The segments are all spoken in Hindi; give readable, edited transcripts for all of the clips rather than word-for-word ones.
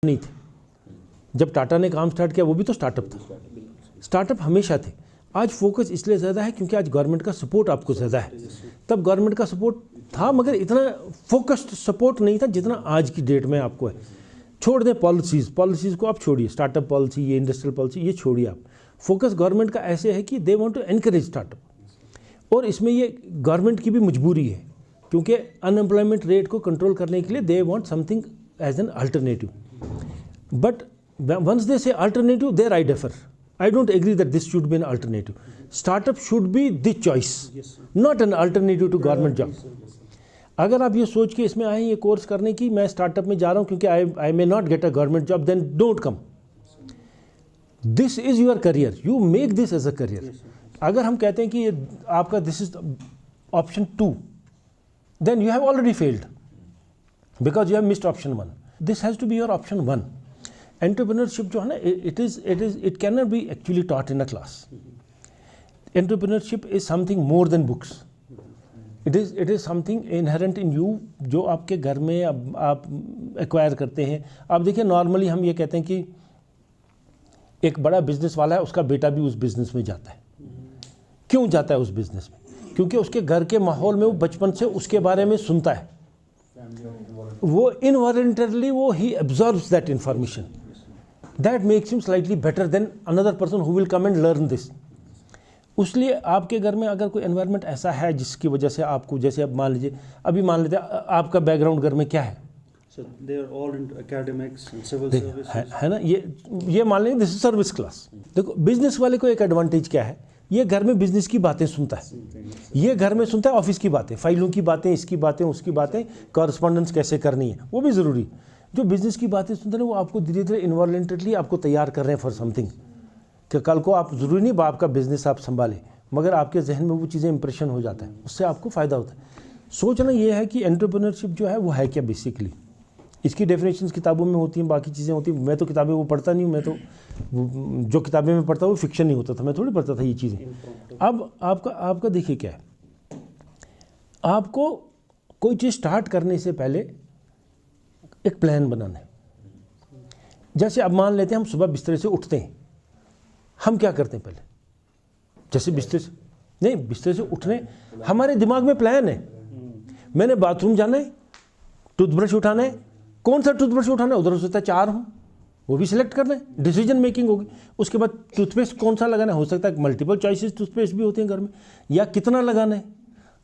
नहीं थे। जब टाटा ने काम स्टार्ट किया वो भी तो स्टार्टअप था। स्टार्टअप हमेशा थे। आज फोकस इसलिए ज़्यादा है क्योंकि आज गवर्नमेंट का सपोर्ट आपको ज़्यादा है। तब गवर्नमेंट का सपोर्ट था मगर इतना फोकस्ड सपोर्ट नहीं था जितना आज की डेट में आपको है। छोड़ दें पॉलिसीज़ को आप छोड़िए, स्टार्टअप पॉलिसी, ये इंडस्ट्रियल पॉलिसी, ये छोड़िए आप। फोकस गवर्नमेंट का ऐसे है कि they want to encourage startup. और इसमें ये गवर्नमेंट की भी मजबूरी है क्योंकि अनएम्प्लॉयमेंट रेट को कंट्रोल करने के लिए they want something as an alternative. But once they say alternative, there I differ. I don't agree that this should be an alternative. Startup should be the choice, not an alternative to government job. अगर आप ये सोच के इसमें आए ये कोर्स करने की मैं स्टार्टअप में जा रहा हूँ क्योंकि I may not get a government job, then don't come. This is your career. You make this as a career. अगर हम कहते हैं कि ये आपका this is option 2, then you have already failed because you have missed option 1. This has to be your option 1. Entrepreneurship जो है ना, it can not B actually taught in a class. Entrepreneurship is something more than books. It is something inherent in you जो आपके घर में आप एक्वायर करते हैं। आप देखिए नॉर्मली हम ये कहते हैं कि एक बड़ा बिजनेस वाला है, उसका बेटा भी उस बिज़नेस में जाता है। क्यों जाता है उस बिज़नेस में? क्योंकि उसके घर के माहौल में वो बचपन से उसके बारे में सुनता है। वो इनवॉलंटरली वो he absorbs that information. That makes him slightly better than another person who will come and learn this. उसलिए आपके घर में अगर कोई एनवायरनमेंट ऐसा है जिसकी वजह से आपको, जैसे अब मान लीजिए, अभी मान लेते हैं आपका बैकग्राउंड घर में क्या है? So they are all into academics and civil services. है ना, ये मान लेंगे दिस इज सर्विस क्लास। देखो बिजनेस वाले को एक एडवांटेज क्या है, ये घर में बिजनेस की बातें सुनता है। ये घर में सुनता है ऑफिस की बातें, फाइलों की बातें, इसकी बातें, उसकी बातें, कॉरेस्पॉन्डेंस कैसे करनी है, वो भी ज़रूरी। जो बिज़नेस की बातें सुनते हैं वो आपको धीरे धीरे इन्वॉलंटरली आपको तैयार कर रहे हैं फॉर समथिंग, कि कल को आप ज़रूरी नहीं आपका बिज़नेस आप संभालें, मगर आपके जहन में वो चीज़ें इंप्रेशन हो जाता है, उससे आपको फ़ायदा होता है। सोचना ये है कि एंटरप्रेन्योरशिप जो है वो है क्या बेसिकली। इसकी डेफिनेशंस किताबों में होती हैं, बाकी चीज़ें होती हैं। मैं तो किताबें वो पढ़ता नहीं हूँ, मैं तो जो किताबें में पढ़ता वो फिक्शन नहीं होता था, मैं थोड़ी पढ़ता था ये चीज़ें। अब आपका देखिए क्या है, आपको कोई चीज़ स्टार्ट करने से पहले एक प्लान बनाना है। जैसे अब मान लेते हैं हम सुबह बिस्तर से उठते हैं, हम क्या करते हैं पहले? जैसे बिस्तर से उठने हमारे दिमाग में प्लान है, मैंने बाथरूम जाना है, टूथब्रश उठाना है, कौन सा टूथब्रश उठाना है, उधर हो सकता है 4 हो, वो भी सिलेक्ट करना है, डिसीजन मेकिंग होगी। उसके बाद टूथपेस्ट कौन सा लगाना है, हो सकता है मल्टीपल चॉइसेस टूथपेस्ट भी होते हैं घर में, या कितना लगाना है,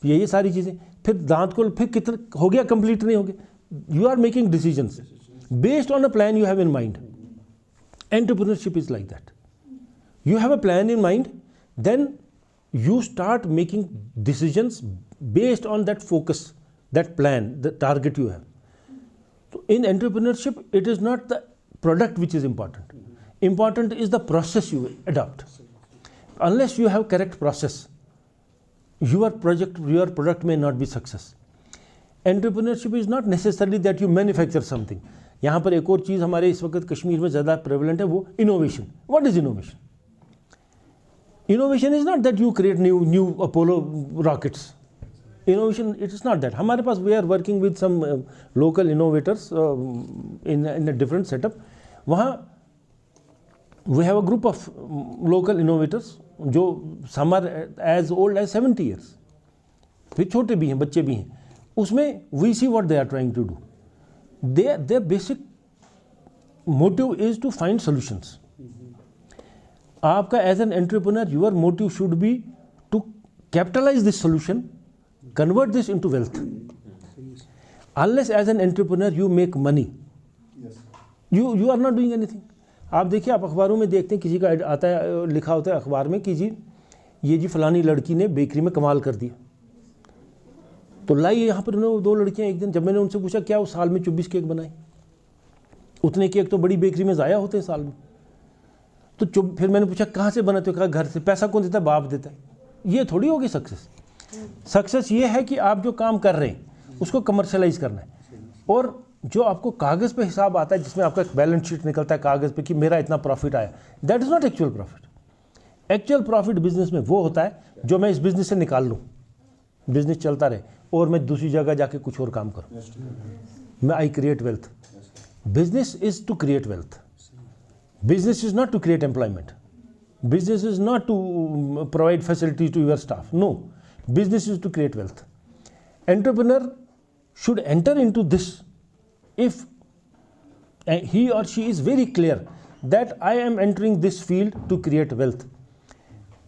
ये सारी चीज़ें। फिर दांत को फिर कितना हो गया, कंप्लीट नहीं हो गया, you are making decisions based on a plan you have in mind. Entrepreneurship is like that. You have a plan in mind, then you start making decisions based on that focus, that plan, the target you have. So in entrepreneurship, it is not the product which is important. Important is the process you adopt. Unless you have correct process, your product may not be success. Entrepreneurship is not necessarily that you manufacture something. यहाँ पर एक और चीज़ हमारे इस वक्त कश्मीर में ज़्यादा प्रेवलेंट है, वो innovation. What is innovation? Innovation is not that you create new Apollo rockets. Innovation it is not that. हमारे पास we are working with some local innovators in a different setup. वहाँ we have a group of local innovators जो some are as old as 70 years, फिर छोटे भी हैं, बच्चे भी हैं। उसमें we see what they are trying to do. Their basic motive is to find solutions. आपका as an entrepreneur your motive should be to capitalise this solution, convert this into wealth. Unless as an entrepreneur you make money, you are not doing anything. आप देखिए, आप अखबारों में देखते हैं, किसी का आता है, लिखा होता है अखबार में कि जी ये जी फलानी लड़की ने बेकरी में कमाल कर दिया। तो लाई यहाँ पर उन्होंने 2 लड़कियाँ, एक दिन जब मैंने उनसे पूछा क्या उस साल में 24 केक बनाई, उतने केक तो बड़ी बेकरी में ज़ाया होते हैं साल में। तो फिर मैंने पूछा कहाँ से बनाते हो? कहा घर से। पैसा कौन देता है? बाप देता है। ये थोड़ी होगी सक्सेस। सक्सेस ये है कि आप जो काम कर रहे हैं उसको कमर्शलाइज करना है, और जो आपको कागज़ पे हिसाब आता है, जिसमें आपका बैलेंस शीट निकलता है कागज़ पे कि मेरा इतना प्रॉफिट आया, that is not actual profit. Actual profit business में वो होता है जो मैं इस बिज़नेस से निकाल लूँ, बिज़नेस चलता रहे और मैं दूसरी जगह जाके कुछ और काम करूँ, मैं I create wealth. Business is to create wealth. Business is not to create employment. Business is not to provide facilities to your staff. No, business is to create wealth. Entrepreneur should enter into this if he or she is very clear that I am entering this field to create wealth.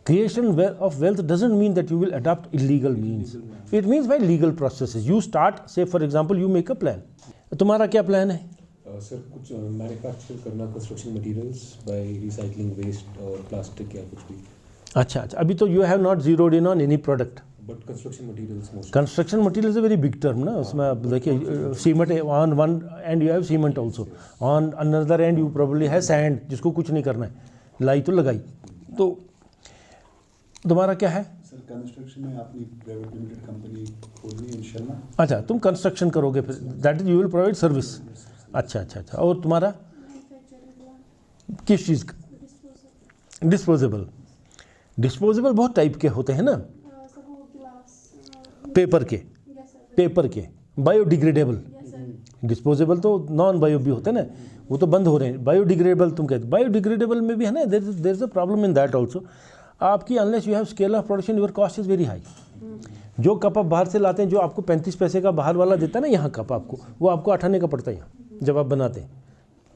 Creation of wealth doesn't mean that you will adopt illegal means. It means by legal processes. You start, say for example, you make a plan. तुम्हारा क्या plan है? सर कुछ मैन्युफैक्चर करना construction materials by recycling waste और प्लास्टिक या कुछ भी. अच्छा, अभी तो you have not zeroed in on any product. But construction materials most. Construction material is a very big term ना. उसमें आप देखिए cement on one and you have cement also, on another and you probably है सैंड जिसको कुछ नहीं करना है, लाई तो लगाई. तो तुम्हारा क्या है? सर कंस्ट्रक्शन में अपनी प्राइवेट लिमिटेड कंपनी खोलनी है इंशाल्लाह. अच्छा, तुम कंस्ट्रक्शन करोगे फिर, that is you will provide service. अच्छा. और तुम्हारा किस चीज़ का? डिस्पोजेबल. डिस्पोजेबल बहुत टाइप के होते हैं ना. पेपर के बायोडिग्रेडेबल. डिस्पोजेबल तो नॉन बायो भी होते हैं ना, वो तो बंद हो रहे हैं. बायोडिग्रेडेबल तुम कहते, बायोडिग्रेडेबल में भी है ना, there is a problem in that also. आपकी unless you have scale of production your cost is very high. जो कप आप बाहर से लाते हैं, जो आपको 35 पैसे का बाहर वाला देता है ना यहाँ कप आपको, वो आपको 8 आने का पड़ता है यहाँ जब आप बनाते हैं,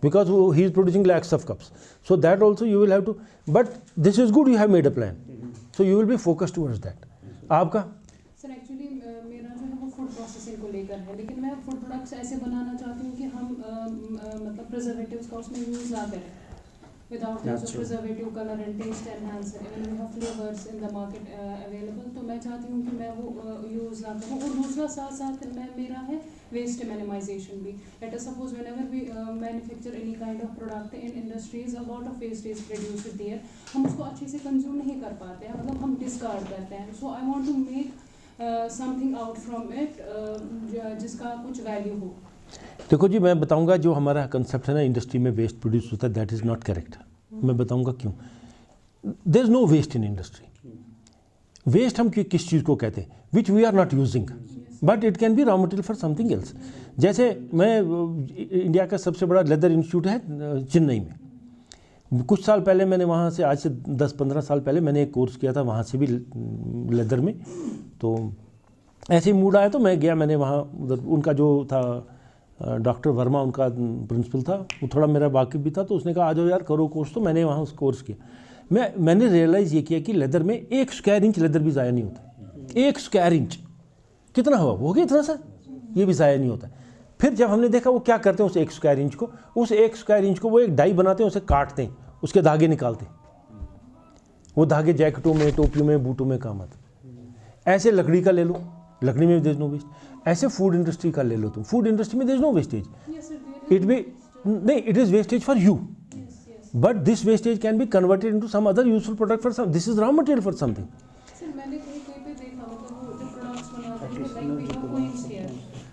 because he is producing lakhs of cups. So that also you will have to, but this is good, you have made a plan, so you will be focused towards that. आपका सर एक्चुअली मेरा जो है वो फूड प्रोसेसिंग को लेकर है, लेकिन मैं फूड प्रोडक्ट्स ऐसे बनाना चाहती हूँ कि हम मतलब प्रिजर्वेटिव्स का उसमें यूज़ ना करें, without use of preservative, color and taste enhancer. Even we have flavors in the market available. तो मैं चाहती हूँ कि मैं वो यूज़ ना करूँ. और दूसरा साथ मैं मेरा है waste minimization भी. Let us suppose whenever we manufacture any kind of product in industries, a lot of waste is produced there. हम उसको अच्छे से consume नहीं कर पाते हैं, मतलब हम discard करते हैं. So I want to make something out from it जिसका कुछ value हो. देखो जी, मैं बताऊंगा जो हमारा कंसेप्ट है ना इंडस्ट्री में वेस्ट प्रोड्यूस होता है, दैट इज़ नॉट करेक्ट. मैं बताऊंगा क्यों. There is no waste in industry. Waste हम किस चीज़ को कहते हैं? Which we are not using, but it can be raw material for something else. जैसे मैं इंडिया का सबसे बड़ा लेदर इंस्टीट्यूट है चेन्नई में. कुछ साल पहले मैंने वहाँ से, आज से 10-15 साल पहले मैंने एक कोर्स किया था वहाँ से भी लेदर में. तो ऐसे ही मूड आया तो मैं गया, मैंने वहाँ उधर उनका जो था डॉक्टर वर्मा उनका प्रिंसिपल था, वो थोड़ा मेरा वाकिफ भी था, तो उसने कहा आ जाओ यार करो कोर्स. तो मैंने वहाँ उस कोर्स किया. मैंने रियलाइज़ ये किया कि लेदर में 1 स्क्वायर इंच लेदर भी ज़ाया नहीं होता. 1 स्क्वायर इंच कितना हुआ? वो गया इतना सा, ये भी ज़ाया नहीं होता. फिर जब हमने देखा वो क्या करते हैं उस 1 स्क्वायर इंच को, उस 1 स्क्वायर इंच को वो एक डाई बनाते हैं, उसे काटते हैं, उसके धागे निकालते हैं. वो धागे जैकेटों में, टोपियों में, बूटों में काम आते. ऐसे लकड़ी का ले लो, लकड़ी में देयर इज नो वेस्ट. ऐसे फूड इंडस्ट्री का ले लो तुम, फूड इंडस्ट्री में there is no wastage. It be नहीं, it is wastage for you, but this wastage can be converted into some other useful product for some. This is raw material for something. Sir मैंने कहीं पे देखा, मतलब वो जो प्रोडक्ट्स बनाते हैं like we have coins here,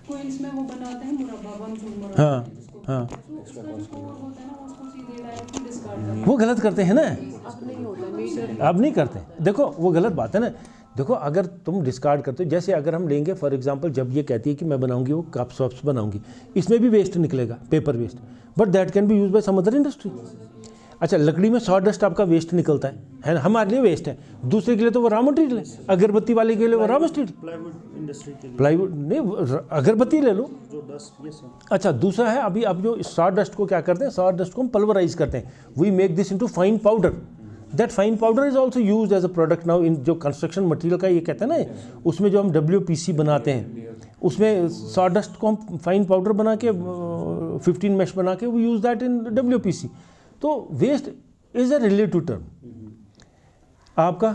coins में वो बनाते हैं मुरब्बा, बमचूर मुरब्बा. हाँ. तो उसका जो कोर होता है ना, उसको सीधे डायरेक्टली डिस्कार्ड करते हैं. वो गलत करते हैं ना, अब नहीं होता मेजर. अब नहीं करते. देखो वो गलत बात है ना. देखो अगर तुम डिस्कार्ड करते हो, जैसे अगर हम लेंगे फॉर एग्जांपल, जब ये कहती है कि मैं बनाऊंगी वो कप्स वप्स बनाऊंगी, इसमें भी वेस्ट निकलेगा, paper waste, but that can be use by some other industry. अच्छा, लकड़ी में सॉ डस्ट आपका वेस्ट निकलता है ना, हमारे लिए वेस्ट है, दूसरे के लिए तो वो रॉ मटेरियल है. अगरबत्ती वाले के लिए वो रॉ मटेरियल. प्लाईवुड इंडस्ट्री के लिए प्लाईवुड नहीं, अगरबत्ती ले लो. जो डस्ट, यस सर. अच्छा, दूसरा है अभी अब जो सॉ डस्ट को क्या करते हैं, सॉ डस्ट को हम पल्वराइज करते हैं. We make this into fine powder. That fine powder is also use as a product now in जो कंस्ट्रक्शन मटेरियल का ये कहते हैं ना, उसमें जो हम WPC बनाते हैं, उसमें सॉ डस्ट को हम फाइन पाउडर बना के 15 मैश बना के we use that in WPC. तो waste is a relative term. आपका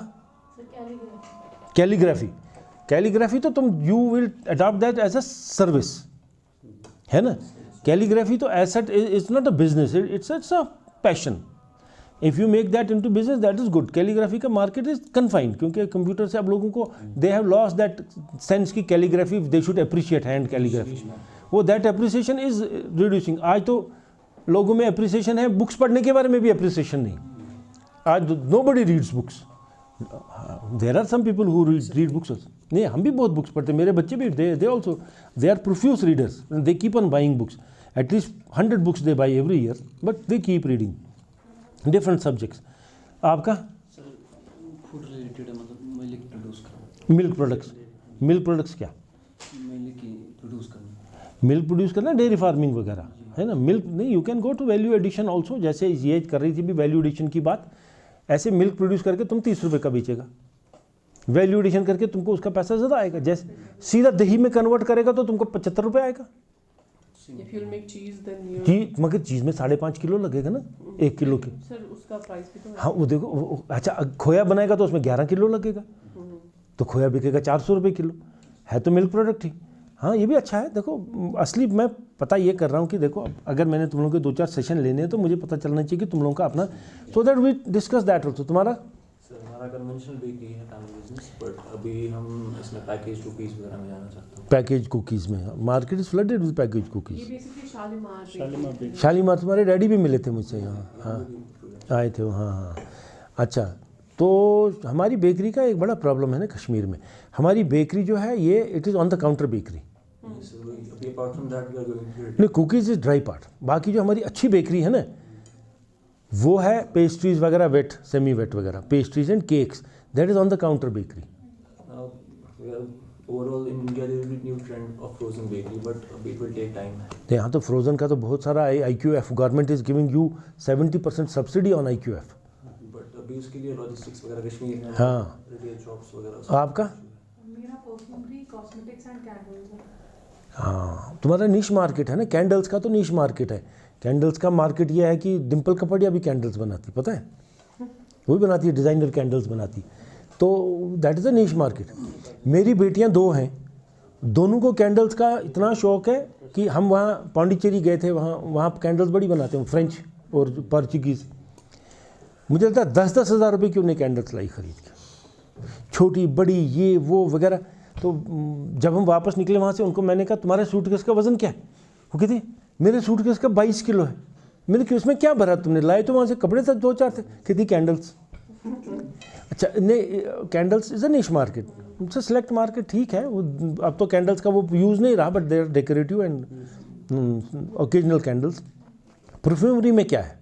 कैलीग्राफी तो तुम you will adopt that as a service, है ना. कैलीग्राफी तो as such it's not a business, it's a passion. If you make that into business that is good. Calligraphy का मार्केट इज कन्फाइंड, क्योंकि कंप्यूटर से अब लोगों को they have lost that sense की calligraphy they should appreciate hand calligraphy. वो दैट अप्रिसिएशन इज रिड्यूसिंग. आज तो लोगों में अप्रिसिएशन है, बुक्स पढ़ने के बारे में भी अप्रिसिएशन नहीं. आज nobody reads books. There are some people who read books. नहीं, हम भी बहुत बुक्स पढ़ते हैं, मेरे बच्चे भी, they also they are profuse readers, they keep on buying books. At least 100 books they buy every year, but they keep reading different subjects. आपका सर फूड रिलेटेड है, मतलब मिल्क प्रोड्यूस करना। मिल्क प्रोडक्ट्स क्या? मिल्क की प्रोड्यूस करना। मिल्क प्रोड्यूस करना, डेयरी फार्मिंग वगैरह है ना। मिल्क नहीं, you can go to value addition also, जैसे ये कर रही थी भी वैल्यू एडिशन की बात, ऐसे मिल्क प्रोड्यूस करके तुम 30 रुपये का बेचेगा, वैल्यू एडिशन करके तुमको उसका पैसा ज़्यादा आएगा। जैसे सीधा दही में कन्वर्ट करेगा तो तुमको 75 रुपये आएगा। If you'll make cheese, then you चीज, मगर चीज़ में 5.5 किलो लगेगा ना 1 किलो की। सर उसका प्राइस भी तो है। हाँ वो देखो अच्छा खोया बनाएगा तो उसमें 11 किलो लगेगा, तो खोया बिकेगा 400 रुपये किलो, है तो मिल्क प्रोडक्ट ही। हाँ ये भी अच्छा है। देखो असली मैं पता ये कर रहा हूँ कि देखो अगर मैंने तुम लोगों के 2-4 सेशन लेने हैं तो मुझे पता चलना चाहिए कि तुम लोगों का अपना, so that we discuss that also. तुम्हारा सर हमारा कन्वेंशनल बेकरी है, फैमिली बिजनेस, बट अभी हम इसमें पैकेज कुकीज़ वगैरह में जाना चाहते हैं। पैकेज कुकीज़ में market is flooded with package ये cookies. Basically Shalimar Shalimar Bakery. Shalimar तुम्हारे डैडी भी मिले थे मुझसे यहाँ, हाँ आए थे वो, हाँ हाँ। अच्छा तो हमारी बेकरी का एक बड़ा प्रॉब्लम है ना कश्मीर में, हमारी बेकरी जो है ये it is on the counter bakery. अभी apart from that we are going to नहीं कुकीज़ इज़ ड्राई पार्ट, बाकी जो हमारी अच्छी बेकरी है ना वो है पेस्ट्रीज़ वगैरह, वेट सेमी वेट वगैरह, pastries and cakes, that is on the counter bakery. Overall in India there will be new trend of frozen bakery, but अभी इट विल टेक टाइम। तो यहाँ तो फ्रोज़न का तो बहुत सारा IQF, government is giving you 70% subsidy on IQF। But अभी उसके लिए लॉजिस्टिक्स वगैरह कश्मीर में, हाँ। रिटेल शॉप्स वगैरह। आपका? मेरा पर्सनली कॉस्मेटिक्स एंड कैंडल्स है। हाँ तुम्हारा नीश मार्केट है ना, कैंडल्स का तो नीश मार्केट है। कैंडल्स का मार्केट ये है कि डिम्पल कपड़िया भी कैंडल्स बनाती, पता है, वो भी बनाती है, डिज़ाइनर कैंडल्स बनाती, तो that is a niche market. मेरी बेटियां 2 हैं, दोनों को कैंडल्स का इतना शौक़ है कि हम वहाँ पौंडीचेरी गए थे, वहाँ कैंडल्स बड़ी बनाते हैं फ्रेंच और पोर्चुगीज़। मुझे लगता है 10-10 हज़ार रुपये की उन्हें कैंडल्स लाई खरीद के, छोटी बड़ी ये वो वगैरह। तो जब हम वापस निकले वहाँ से, उनको मैंने कहा तुम्हारे सूटकेस का वज़न क्या है? वो कहती मेरे सूटकेस का 22 किलो है। मैंने कहा इसमें क्या भरा तुमने? लाए तो वहाँ से कपड़े था 2-4 थे। कहती कैंडल्स। अच्छा नहीं, कैंडल्स इज़ अ निश market, it's a select market, ठीक है। वो अब तो कैंडल्स का वो यूज़ नहीं रहा, but they are decorative and occasional candles. Perfumery में क्या है?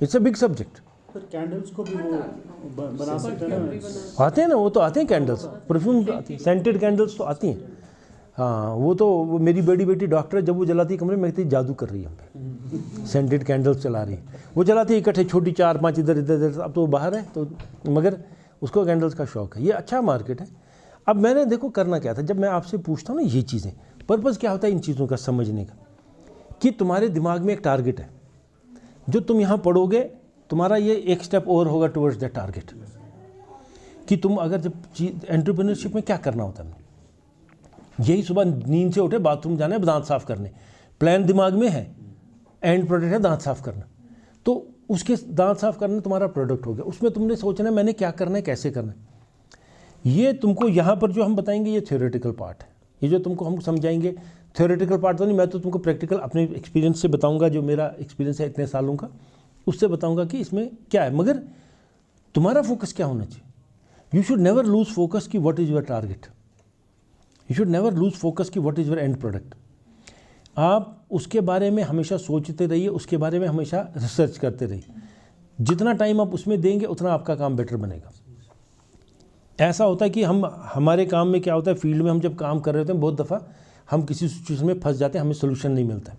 It's a big subject. Sir candles को भी वो बना सकते हैं ना। आते हैं ना, वो तो आते हैं कैंडल्स, परफ्यूम तो आती है, सेंटेड कैंडल्स तो आती हैं। हाँ वो तो वो मेरी बड़ी बेटी डॉक्टर है, जब वो जलाती है कमरे में कहती जादू कर रही है हम पे, सेंटेड कैंडल्स चला रही है। वो जलाती है इकट्ठे, छोटी 4-5 इधर इधर, अब तो वो बाहर है तो, मगर उसको कैंडल्स का शौक़ है। ये अच्छा मार्केट है। अब मैंने देखो करना क्या था, जब मैं आपसे पूछता हूँ ना ये चीज़ें, पर्पज़ क्या होता है इन चीज़ों का समझने का, कि तुम्हारे दिमाग में एक टारगेट है, जो तुम यहाँ पढ़ोगे तुम्हारा ये एक स्टेप और होगा टुवर्ड्स दैट टारगेट, कि तुम अगर जब एंटरप्रेन्योरशिप में क्या करना होता है, यही सुबह नींद से उठे बाथरूम जाना है, दांत साफ़ करने, प्लान दिमाग में है, एंड प्रोडक्ट है दांत साफ़ करना, तो उसके दांत साफ़ करना तुम्हारा प्रोडक्ट हो गया। उसमें तुमने सोचना है मैंने क्या करना है, कैसे करना है। ये तुमको यहाँ पर जो हम बताएंगे ये थ्योरेटिकल पार्ट है, ये जो तुमको हम समझाएंगे थ्योरेटिकल पार्ट तो नहीं, मैं तो तुमको प्रैक्टिकल अपने एक्सपीरियंस से बताऊँगा, जो मेरा एक्सपीरियंस है इतने सालों का, उससे बताऊँगा कि इसमें क्या है। मगर तुम्हारा फोकस क्या होना चाहिए? You should never lose focus कि what is your target, you should never lose focus कि what is your end product. आप उसके बारे में हमेशा सोचते रहिए, उसके बारे में हमेशा रिसर्च करते रहिए। जितना टाइम आप उसमें देंगे उतना आपका काम बेटर बनेगा। ऐसा होता है कि हमारे काम में क्या होता है, फील्ड में हम जब काम कर रहे होते हैं बहुत दफ़ा हम किसी सिचुएशन में फंस जाते हैं, हमें सोल्यूशन नहीं मिलता।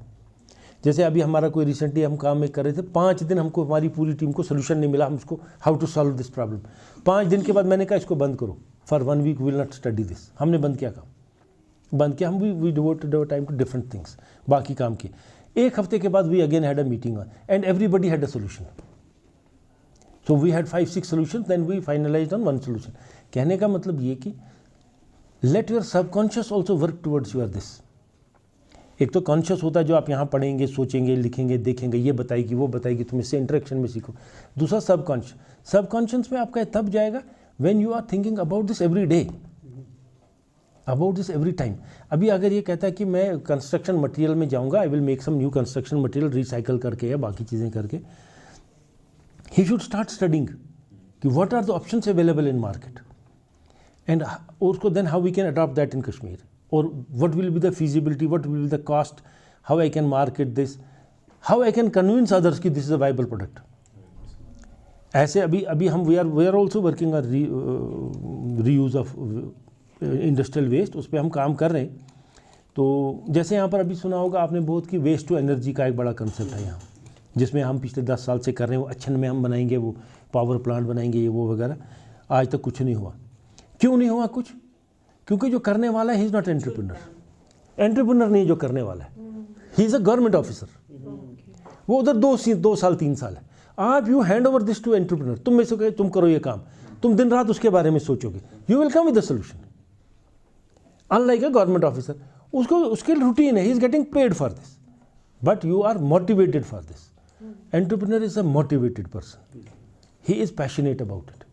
जैसे अभी हमारा कोई रिसेंटली हम काम में कर रहे थे, 5 दिन हमको हमारी पूरी टीम को सोल्यूशन नहीं मिला, हम उसको how to solve this problem. 5 दिन के बाद मैंने कहा इसको बंद करो, for 1 week will not study this. हमने बंद किया काम, बंद किया, हम we devoted our time to different things, बाकी काम किए। 1 हफ्ते के बाद we again had a meeting and everybody had a solution. So we had 5-6 solution, then we finalized on 1 solution. कहने का मतलब ये कि let your subconscious also work towards your this. एक तो कॉन्शियस होता है जो आप यहाँ पढ़ेंगे, सोचेंगे, लिखेंगे, देखेंगे, ये बताएगी वो बताएगी, तुम इससे इंटरेक्शन में सीखो। दूसरा सबकॉन्शियस, सबकॉन्शियस में आपका तब जाएगा when you are thinking about this every day, about this every time. अभी अगर ये कहता है कि मैं कंस्ट्रक्शन मटेरियल में जाऊँगा, I will make some new construction material recycle करके या बाकी चीज़ें करके, ही शुड स्टार्ट स्टडिंग कि what are the options available in market and उसको then how we can adopt that in Kashmir, और what will be the feasibility, what will be the cost, how I can market this, how I can convince others कि this is a viable product. ऐसे अभी हम we are also working on reuse of industrial waste, उस पर हम काम कर रहे हैं. तो जैसे यहाँ पर अभी सुना होगा आपने बहुत कि वेस्ट टू एनर्जी का एक बड़ा कंसेप्ट है यहाँ, जिसमें हम पिछले 10 साल से कर रहे हैं. वो अच्छन में हम बनाएंगे, वो पावर प्लांट बनाएंगे, ये वो वगैरह. आज तक कुछ नहीं हुआ. क्यों नहीं हुआ कुछ? क्योंकि जो करने वाला है he is not entrepreneur. Entrepreneur नहीं जो करने वाला है, he is a government officer. वो उधर 2 साल 3 साल है. आप you hand over this to entrepreneur. तुम में से कहे तुम करो ये काम, तुम दिन रात उसके बारे में सोचोगे, you will come with the solution. Unlike a government officer, उसको उसके रूटीन है, he is getting paid for this, but you are motivated for this. Entrepreneur is a motivated person, he is passionate about it.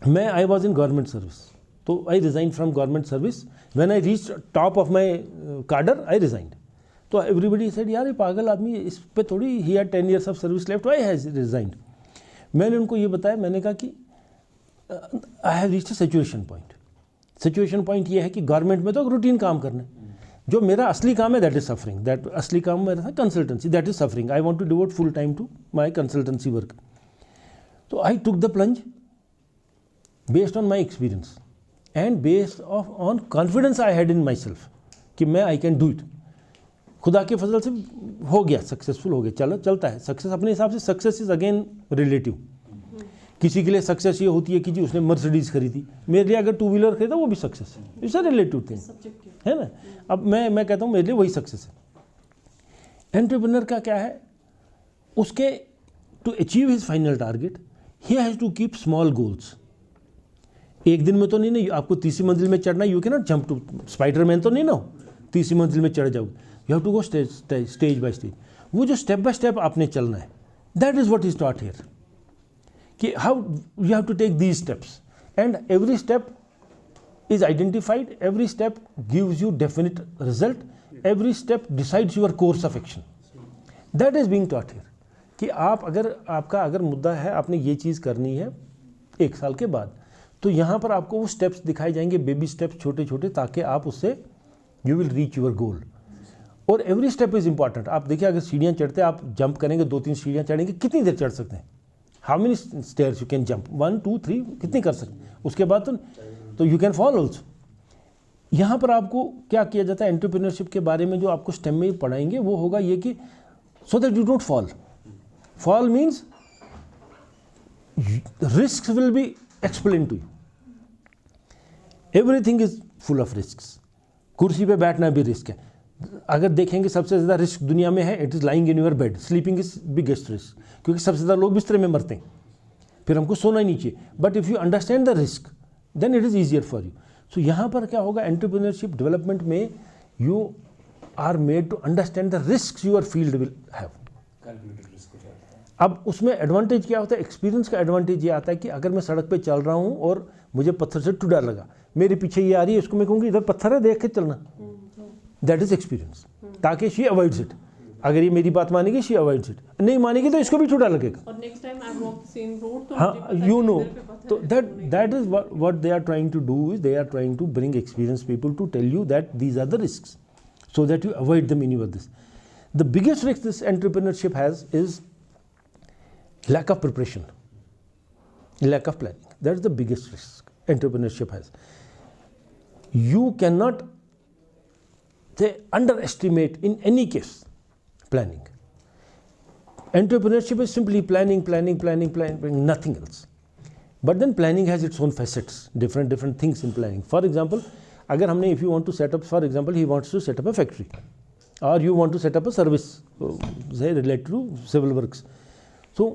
मैं I was in government service, तो I resign from government service. When I reach top of my cadre I resigned. तो एवरीबडी सेड यार ये पागल आदमी, इस पे थोड़ी, he had 10 years of service left, why has resigned. मैंने उनको ये बताया, मैंने कहा कि I have reached a situation point. Situation point ये है कि गवर्नमेंट में तो रूटीन काम करना है, जो मेरा असली काम है दैट इज़ सफरिंग. दैट असली काम मेरा था consultancy, that is suffering. I want to devote full time to my consultancy work. तो I took the plunge based on my experience and based on confidence I had in myself कि मैं I can do it. खुदा के फजल से हो गया, सक्सेसफुल हो गया, चलो चलता है. सक्सेस अपने हिसाब से, सक्सेस इज अगेन रिलेटिव. किसी के लिए सक्सेस ये होती है कि जी उसने मर्सिडीज खरीदी, मेरे लिए अगर 2 व्हीलर खरीदा वो भी सक्सेस है. इट्स अ रिलेटिव थिंग है ना. अब मैं कहता हूँ मेरे लिए वही सक्सेस है. एंटरप्रेन्योर का क्या है, उसके to achieve his final target he has to keep small goals. एक दिन में तो नहीं आपको तीसरी मंजिल में चढ़ना, you can not jump to Spiderman तो नहीं ना हो, तीसरी मंजिल में चढ़ जाओगे. You have to go stage by stage. वो जो स्टेप बाय स्टेप आपने चलना है, that is what is taught here, कि how you have to take these steps and every step is identified, every step gives you definite result, every step decides your course of action. That is being taught here कि आप आपका अगर मुद्दा है आपने ये चीज़ करनी है 1 साल के बाद, तो यहाँ पर आपको वो स्टेप्स दिखाए जाएंगे, बेबी स्टेप्स छोटे छोटे, ताकि आप उससे you will reach your goal. और एवरी स्टेप इज़ इंपॉर्टेंट. आप देखिए अगर सीढ़ियाँ चढ़ते आप जंप करेंगे, 2-3 सीढ़ियाँ चढ़ेंगे, कितनी देर चढ़ सकते हैं? How many stairs you can jump? 1 2 3 कितनी कर सकते हैं? उसके बाद तो यू कैन फॉल ऑल्सो. यहाँ पर आपको क्या किया जाता है एंटरप्रेन्योरशिप के बारे में, जो आपको स्टेम में पढ़ाएंगे वो होगा ये कि so that you don't fall. Fall means risk will be explain to you. Everything is full of risks. कुर्सी पे बैठना भी रिस्क है. अगर देखेंगे सबसे ज़्यादा रिस्क दुनिया में है, it is lying in your bed. Sleeping is biggest risk, क्योंकि सबसे ज़्यादा लोग बिस्तर में मरते हैं, फिर हमको सोना ही नहीं चाहिए. But if you understand the risk then it is easier for you. So यहाँ पर क्या होगा एंटरप्रेन्योरशिप डेवलपमेंट में, you are made to understand the risk your field will have. अब उसमें एडवांटेज क्या होता है, एक्सपीरियंस का एडवांटेज ये आता है कि अगर मैं सड़क पे चल रहा हूँ और मुझे पत्थर से टुडा लगा, मेरे पीछे ये आ रही है, इसको मैं कहूँगी इधर पत्थर है देख के चलना. दैट इज एक्सपीरियंस, ताकि शी अवॉइड्स इट. अगर ये मेरी बात मानेगी शी अवॉइड्स इट, नहीं मानेगी तो इसको भी टुडा लगेगा. और next time I walk the same road तो हाँ, यू नो. तो that is what they are trying to do, is they are trying to bring experience people to tell you that these are the risks, so that you avoid them in your this. The biggest risk this entrepreneurship has is lack of preparation, lack of planning. That is the biggest risk entrepreneurship has. You cannot underestimate in any case planning. Entrepreneurship is simply planning, nothing else. But then planning has its own facets, different things in planning. For example, अगर हमने if you want to set up, for example, he wants to set up a factory, or you want to set up a service, say related to civil works. So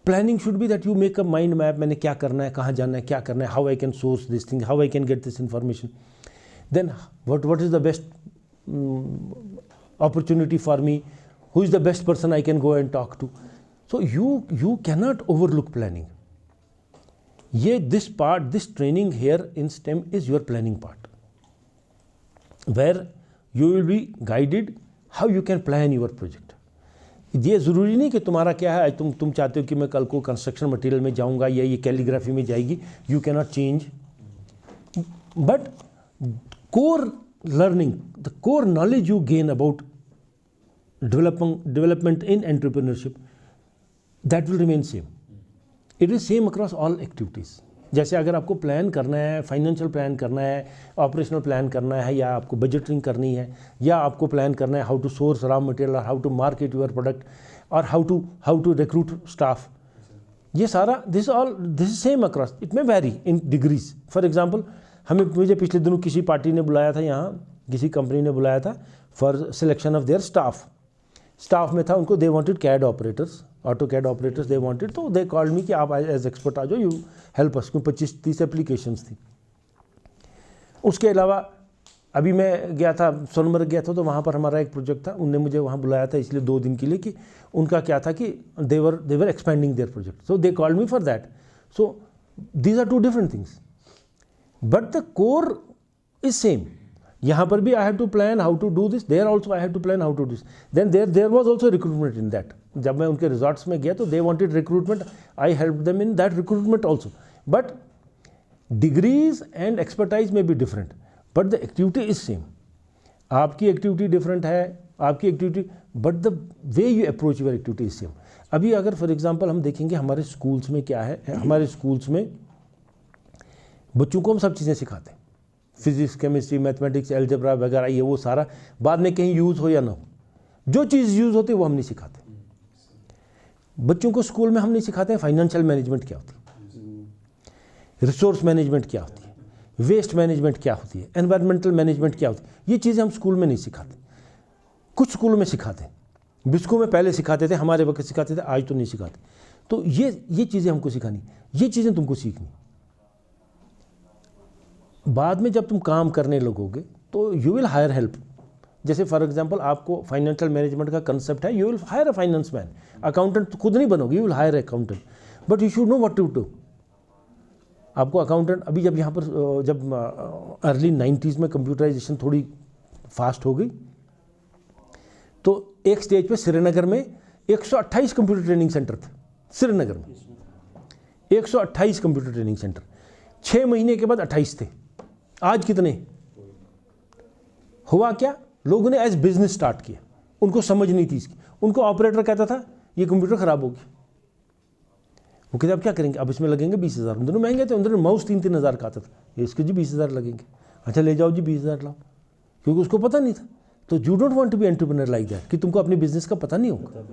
planning should be that you make a mind map. मैंने क्या करना है, कहाँ जाना है, क्या करना है, how I can source this thing, how I can get this information. Then what is the best opportunity for me? Who is the best person I can go and talk to? So you cannot overlook planning. This training here in STEM is your planning part, where you will be guided how you can plan your project. ये ज़रूरी नहीं कि तुम्हारा क्या है, तुम चाहते हो कि मैं कल को कंस्ट्रक्शन मटेरियल में जाऊंगा या ये कैलीग्राफी में जाएगी. You can not change, but core learning, the core knowledge you gain about development in entrepreneurship, that will remain same. It is same across all activities. जैसे अगर आपको प्लान करना है, फाइनेंशियल प्लान करना है, ऑपरेशनल प्लान करना है, या आपको बजटिंग करनी है, या आपको प्लान करना है how to source raw material, और how to market your product, और हाउ टू रिक्रूट स्टाफ, ये सारा this is same across. It may vary in degrees. For example मुझे पिछले दिनों किसी पार्टी ने बुलाया था, यहाँ किसी कंपनी ने बुलाया था for selection of their staff में था उनको, they wanted CAD operators, AutoCAD operators they wanted, तो दे कॉल्ड मी कि आप एज एक्सपर्ट आ जाओ, यू हेल्प अस. 25-30 एप्लीकेशंस थी. उसके अलावा अभी मैं गया था, सोनमर्ग गया था, तो वहाँ पर हमारा एक प्रोजेक्ट था, उनने मुझे वहाँ बुलाया था इसलिए 2 दिन के लिए, कि उनका क्या था कि they were expanding their project, so they called me for that. So these are 2 different things, but the core is same. यहाँ पर भी I have to plan how to do this, there also I have to plan how to do this. Then there was also recruitment in that. जब मैं उनके रिजॉर्ट्स में गया तो they wanted recruitment, I help them in that recruitment also. But degrees and expertise में be different, but the activity is same. आपकी एक्टिविटी डिफरेंट है, आपकी activity, but the way you approach your activity is same. अभी अगर फॉर एग्जांपल हम देखेंगे हमारे स्कूल्स में क्या है, हमारे स्कूल्स में बच्चों को हम सब चीज़ें सिखाते हैं, फिजिक्स, केमिस्ट्री, मैथमेटिक्स, एल्जेब्रा वगैरह, ये वो सारा बाद में कहीं यूज़ हो या ना हो, जो चीज़ यूज़ होती है वो हम नहीं सिखाते. बच्चों को स्कूल में हम नहीं सिखाते हैं फाइनेंशियल मैनेजमेंट क्या होती है, रिसोर्स मैनेजमेंट क्या होती है, वेस्ट मैनेजमेंट क्या होती है, एनवायरमेंटल मैनेजमेंट क्या होती है. ये चीज़ें हम स्कूल में नहीं सिखाते. कुछ स्कूलों में सिखाते हैं, बिस्को में पहले सिखाते थे, हमारे वक्त सिखाते थे, आज तो नहीं सिखाते. तो ये चीज़ें हमको सिखानी, ये चीज़ें तुमको सीखनी. बाद में जब तुम काम करने लगोगे तो यू विल हायर हेल्प. जैसे फॉर एग्जांपल आपको फाइनेंशियल मैनेजमेंट का कंसेप्ट है, you will hire a finance man. Accountant तो खुद नहीं बनोगे, you will hire accountant, but you should know what to do. आपको अकाउंटेंट, अभी जब यहाँ पर जब अर्ली 90s में कंप्यूटराइजेशन थोड़ी फास्ट हो गई, तो एक स्टेज पे श्रीनगर में 128 कंप्यूटर ट्रेनिंग सेंटर थे. श्रीनगर में 128 कंप्यूटर ट्रेनिंग सेंटर, 6 महीने के बाद 28 थे. आज कितने हुआ? क्या लोगों ने एज बिजनेस स्टार्ट किया, उनको समझ नहीं थी इसकी. उनको ऑपरेटर कहता था ये कंप्यूटर खराब होगी, वो कहते अब क्या करेंगे, अब इसमें लगेंगे 20,000. दोनों महंगे थे, उन माउस 3-3 हज़ार का आता था, ये इसके जी 20,000 लगेंगे. अच्छा ले जाओ जी 20,000 लाओ, क्योंकि उसको पता नहीं था. तो you don't want to be entrepreneur like that, कि तुमको अपनी बिजनेस का पता नहीं होगा,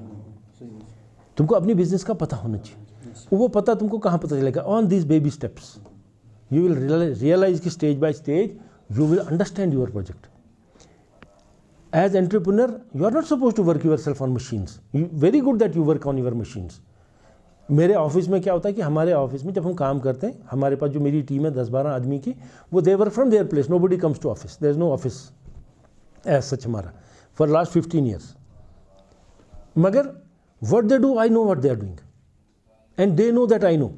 तुमको अपनी बिजनेस का पता होना चाहिए. वो पता तुमको कहाँ पता चलेगा? On this baby steps you will realize कि stage by stage you will understand your project. As entrepreneur you are not supposed to work yourself on machines. Very good that you work on your machines. मेरे ऑफिस में क्या होता है कि हमारे ऑफिस में जब हम काम करते हैं, हमारे पास जो मेरी टीम है 10-12 आदमी की, वो they work from their place, nobody comes to office, there is no office as such हमारा for last 15 years. मगर what they do, I know what they are doing and they know that I know.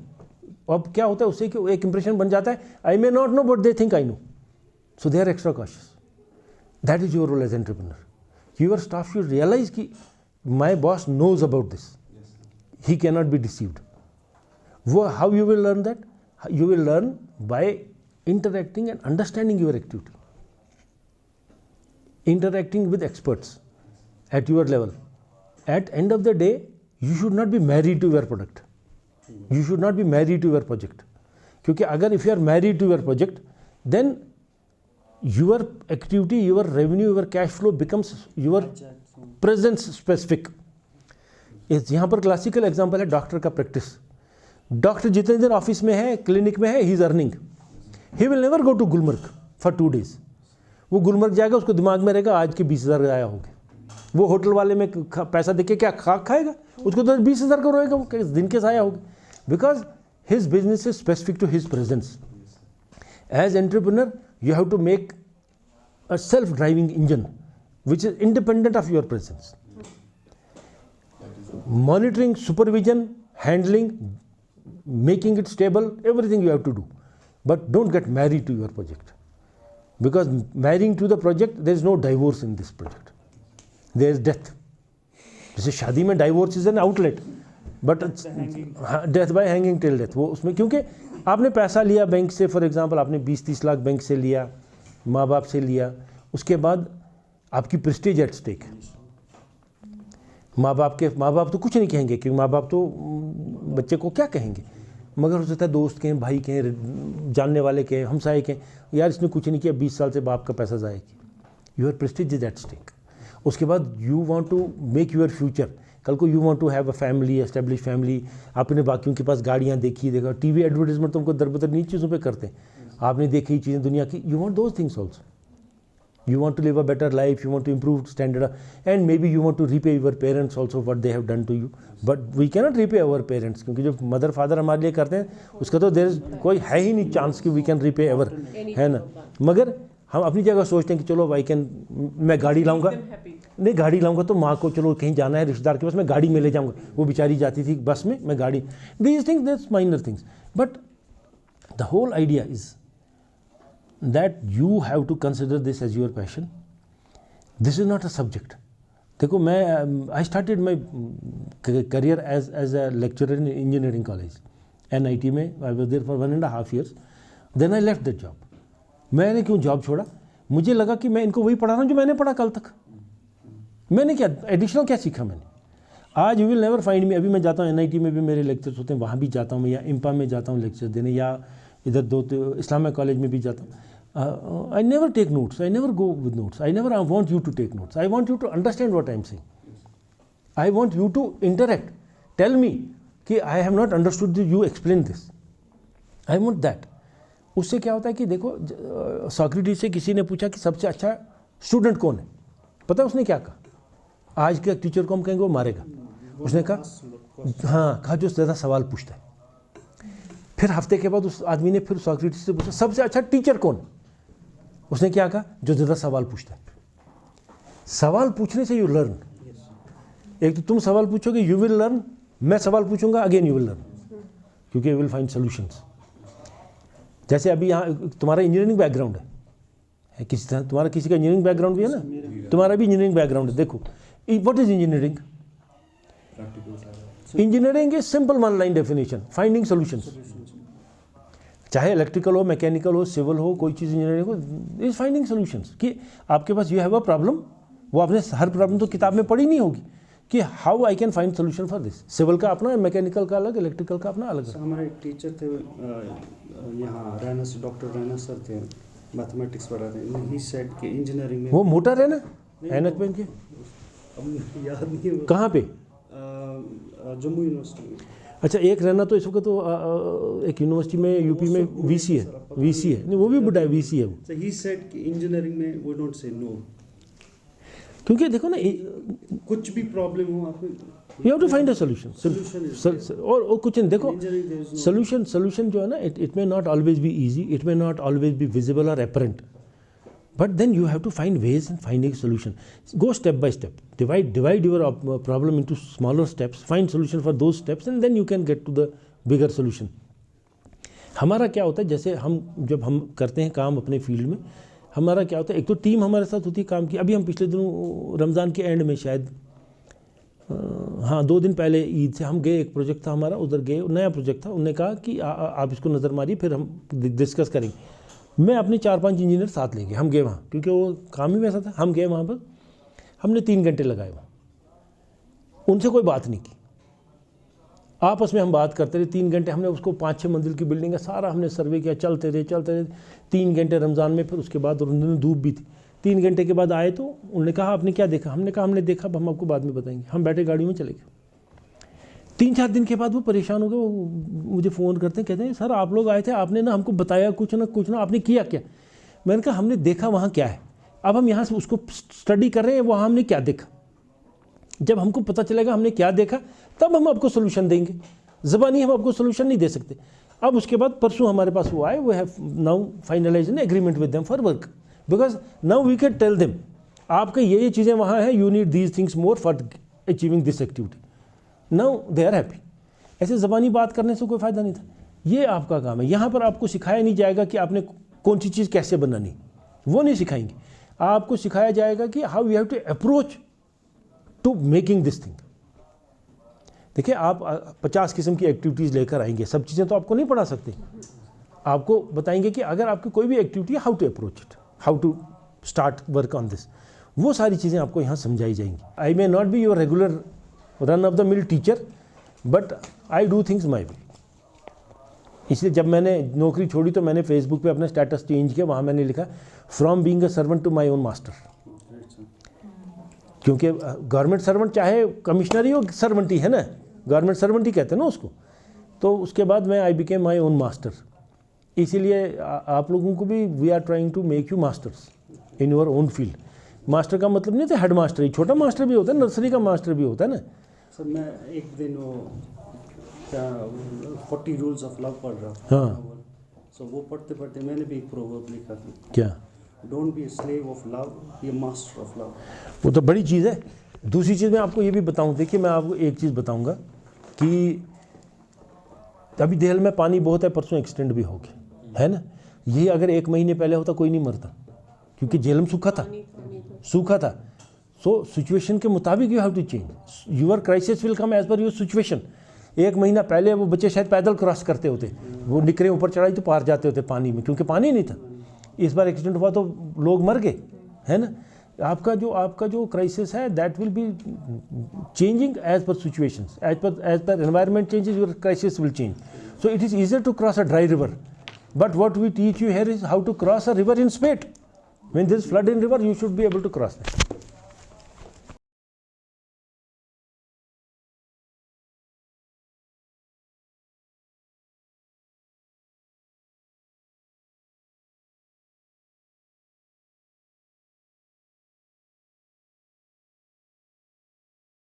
अब क्या होता है उससे कि एक इंप्रेशन बन जाता है, I may not know but they think I know, so they are extra cautious. That is your role as entrepreneur. Your staff should realize कि my boss knows about this, he can not be deceived. वो how you will learn that? You will learn by interacting and understanding your activity, interacting with experts at your level. At end of the day you should not be married to your product, you should not be married to your project. क्योंकि अगर if you are married to your project, then your activity, your revenue, your cash flow becomes your presence specific. यहाँ पर क्लासिकल एग्जांपल है डॉक्टर का प्रैक्टिस. डॉक्टर जितने दिन ऑफिस में है, क्लिनिक में है, he is earning. He will never go to Gulmarg for 2 days. वो गुलमर्ग जाएगा, उसको दिमाग में रहेगा आज के 20,000 आया होगा. वो होटल वाले में पैसा देके क्या खाएगा, उसको तो 20,000 का रोएगा, वो दिन के आया होगा. Because his business is specific to his presence. As entrepreneur, you have to make a self-driving engine which is independent of your presence. Monitoring, supervision, handling, making it stable, everything you have to do. But don't get married to your project. Because marrying to the project, there is no divorce in this project. There is death. जैसे शादी में divorce is an outlet. But death by hanging till death. वो उसमें क्योंकि आपने पैसा लिया बैंक से, फॉर एग्जांपल आपने 20-30 लाख बैंक से लिया, माँ बाप से लिया, उसके बाद आपकी प्रेस्टीज एट स्टेक. माँ बाप तो कुछ नहीं कहेंगे, क्योंकि माँ बाप तो बच्चे को क्या कहेंगे, मगर हो सकता है दोस्त के, भाई के, जानने वाले के, हमसाए के, यार इसने कुछ नहीं किया, 20 साल से बाप का पैसा ज़ाया किया। Your prestige is at stake. उसके बाद you want to make your future, कल को you want to have a family, establish family. आपने बाकियों के पास गाड़ियाँ देखा, टीवी एडवर्टाइजमेंट तुमको दरबदर नहीं चीज़ों पे करते हैं, आपने देखी चीज़ें दुनिया की, you want those things also. You want to live a better life, you want to improve standard, and maybe you want to repay your parents also what they have done to you. But we cannot repay our parents, क्योंकि जो मदर फादर हमारे लिए करते हैं उसका तो देर कोई है ही नहीं चांस कि वी कैन repay ever, है ना। मगर हम अपनी जगह सोचते हैं कि चलो भाई मैं गाड़ी लाऊंगा, नहीं गाड़ी लाऊंगा तो माँ को चलो कहीं जाना है रिश्तेदार के पास, मैं गाड़ी में ले जाऊंगा, वो बेचारी जाती थी बस में, मैं गाड़ी, these things, that's minor things, but the whole idea is that you have to consider this as your passion. This is not a subject. देखो मैं I started my career as a lecturer in engineering college, NIT में I was there for 1.5 years. Then I left that job. मैंने क्यों जॉब छोड़ा? मुझे लगा कि मैं इनको वही पढ़ा रहा हूँ जो मैंने पढ़ा कल तक। मैंने क्या एडिशनल क्या सीखा मैंने? आज you will never find me. अभी मैं जाता हूँ NIT में भी मेरे लेक्चर्स होते हैं, वहाँ भी जाता हूँ मैं, या इम्पा में जाता हूँ लेक्चर देने, या इधर इस्लामिया कॉलेज में भी जाता हूँ। I never take notes. I never go with notes. I never want you to take notes. I want you to understand what I am saying. I want you to interact. Tell me कि I have not understood this, you explain this. I want that. उससे क्या होता है कि देखो सॉक्रेटिस से किसी ने पूछा कि सबसे अच्छा स्टूडेंट कौन है, पता है उसने क्या कहा? आज के टीचर को हम कहेंगे वो मारेगा। उसने कहा हाँ, कहा जो ज़्यादा सवाल पूछता है। फिर हफ्ते के बाद उस आदमी ने फिर सॉक्रेटिस से पूछा सबसे अच्छा टीचर कौन? उसने क्या कहा? जो ज़्यादा सवाल पूछता है। सवाल पूछने से यू लर्न। एक तो तुम सवाल पूछोगे यू विल लर्न, मैं सवाल पूछूंगा अगेन यू विल लर्न, क्योंकि यू विल फाइंड सॉल्यूशंस। जैसे अभी यहाँ तुम्हारा इंजीनियरिंग बैकग्राउंड है किसी तरह, तुम्हारा किसी का इंजीनियरिंग बैकग्राउंड भी है ना, तुम्हारा भी इंजीनियरिंग बैकग्राउंड है। देखो what is engineering? Engineering is simple one line definition, finding solutions. चाहे इलेक्ट्रिकल हो, मैकेनिकल हो, सिविल हो, कोई चीज़ इंजीनियरिंग हो, इज फाइंडिंग सॉल्यूशंस। कि आपके पास यू हैव अ प्रॉब्लम, वो आपने हर प्रॉब्लम तो किताब में पढ़ी नहीं होगी कि how I can find solution for this. Civil का अपना, मैकेनिकल का अलग, इलेक्ट्रिकल का अपना अलग। हमारे एक टीचर थे यहाँ रैना से, डॉक्टर रैना सर थे, मैथमेटिक्स पढ़ाते हैं। ही सेड कि इंजीनियरिंग में वो मोटा रहना ऐनक पहन के, अब याद नहीं है कहाँ पे? जम्मू यूनिवर्सिटी में। अच्छा, एक रहना तो इस वक्त तो एक यूनिवर्सिटी में यूपी में वीसी है, वीसी है नहीं, वो भी बुढ़ा है, वीसी है वो। So he said कि इंजीनियरिंग में we don't say no, क्योंकि देखो ना कुछ भी प्रॉब्लम हो आपको you have to find a solution. Solution और कुछ नहीं, देखो Engineering there is no- solution जो है ना, it may not always be easy, it may not always be visible और apparent, but then you have to find ways in finding a solution. Go step by step, divide your problem into smaller steps, find solution for those steps, and then you can get to the bigger solution. हमारा क्या होता है, जैसे जब हम करते हैं काम अपने फील्ड में, हमारा क्या होता है, एक तो टीम हमारे साथ होती है काम की। अभी हम पिछले दिनों रमज़ान के एंड में शायद हाँ 2 दिन पहले ईद से हम गए, एक प्रोजेक्ट था हमारा, उधर गए, नया प्रोजेक्ट था। उन्होंने कहा कि आप इसको नज़र मारिए, फिर हम डिस्कस करेंगे। मैं अपने 4-5 इंजीनियर साथ ले गए, हम गए वहाँ, क्योंकि वो काम ही वैसा था। हम गए वहाँ पर, हमने 3 घंटे लगाए वहाँ, उनसे कोई बात नहीं की, आपस में हम बात करते रहे 3 घंटे। हमने उसको 5-6 मंजिल की बिल्डिंग है, सारा हमने सर्वे किया, चलते रहे 3 घंटे रमज़ान में। फिर उसके बाद उन्होंने धूप भी थी। 3 घंटे के बाद आए तो उन्होंने कहा आपने क्या देखा? हमने कहा हमने देखा, अब हम आपको बाद में बताएंगे। हम बैठे गाड़ी में चले गए। 3-4 दिन के बाद वो परेशान हो गए, वो मुझे फ़ोन करते हैं, कहते हैं सर आप लोग आए थे, आपने ना हमको बताया कुछ ना, आपने किया क्या? मैंने कहा हमने देखा वहाँ क्या है, अब हम यहाँ से उसको स्टडी कर रहे हैं, वहाँ हमने क्या देखा। जब हमको पता चलेगा हमने क्या देखा, तब हम आपको सोल्यूशन देंगे। ज़बानी हम आपको सोल्यूशन नहीं दे सकते। अब उसके बाद परसों हमारे पास वो आए, we have now finalise an agreement with them for work, because now we can tell them आपके ये चीज़ें वहाँ हैं, you need these things more for achieving this activity. Now they are happy. ऐसे ज़बानी बात करने से कोई फ़ायदा नहीं था। ये आपका काम है। यहाँ पर आपको सिखाया नहीं जाएगा कि आपने कौन सी चीज़ कैसे बनानी, वो नहीं सिखाएंगे। आपको सिखाया जाएगा कि how you have to approach to making this thing. देखिए, आप 50 किस्म की एक्टिविटीज़ लेकर आएंगे, सब चीज़ें तो आपको नहीं पढ़ा सकते। आपको बताएंगे कि अगर आपकी कोई भी एक्टिविटी है, how to approach it, how to start work on this, वो सारी चीज़ें आपको यहाँ समझाई जाएंगी। I may not be your regular run of the mill teacher, but I do things my way. इसलिए जब मैंने नौकरी छोड़ी तो मैंने फेसबुक पे अपना स्टेटस चेंज किया, वहाँ मैंने लिखा from being a servant to my own master. क्योंकि गवर्नमेंट सर्वेंट चाहे कमिश्नर ही हो, सर्वेंट ही है ना, गवर्नमेंट सर्वेंट ही कहते हैं ना उसको। तो उसके बाद मैं I became my own master. इसीलिए आप लोगों को भी we are trying to make you masters in your own field. Master का मतलब नहीं होता हेड मास्टर ही, छोटा मास्टर भी होता है, नर्सरी का मास्टर भी होता है ना। सर मैं एक दिन वो क्या 40 रूल्स ऑफ लव पढ़ रहा हाँ। सो वो पढ़ते पढ़ते मैंने भी एक प्रोवर्ब लिखा था, क्या? Don't be a slave of love, be a master of love. वो तो बड़ी चीज़ है। दूसरी चीज़ मैं आपको ये भी बताऊं, देखिए मैं आपको एक चीज़ बताऊंगा कि अभी देहल में पानी बहुत है, परसों एक्सटेंड भी हो गया है ना। ये अगर 1 महीने पहले होता कोई नहीं मरता, क्योंकि झेलम सूखा था, सूखा था। सो सिचुएशन के मुताबिक you have to change, your crisis will come as per your situation. 1 महीना पहले वो बच्चे शायद पैदल क्रॉस करते होते, वो निकरे ऊपर चढ़ाई तो पार जाते होते पानी में, क्योंकि पानी नहीं था। इस बार एक्सीडेंट हुआ तो लोग मर गए, है ना। आपका जो क्राइसिस है that will be changing as per situations, as per environment changes your crisis will change. So it is easier to cross a dry river, but what we teach you here is how to cross a river in spate. When there is flood in river, you should be able to cross that.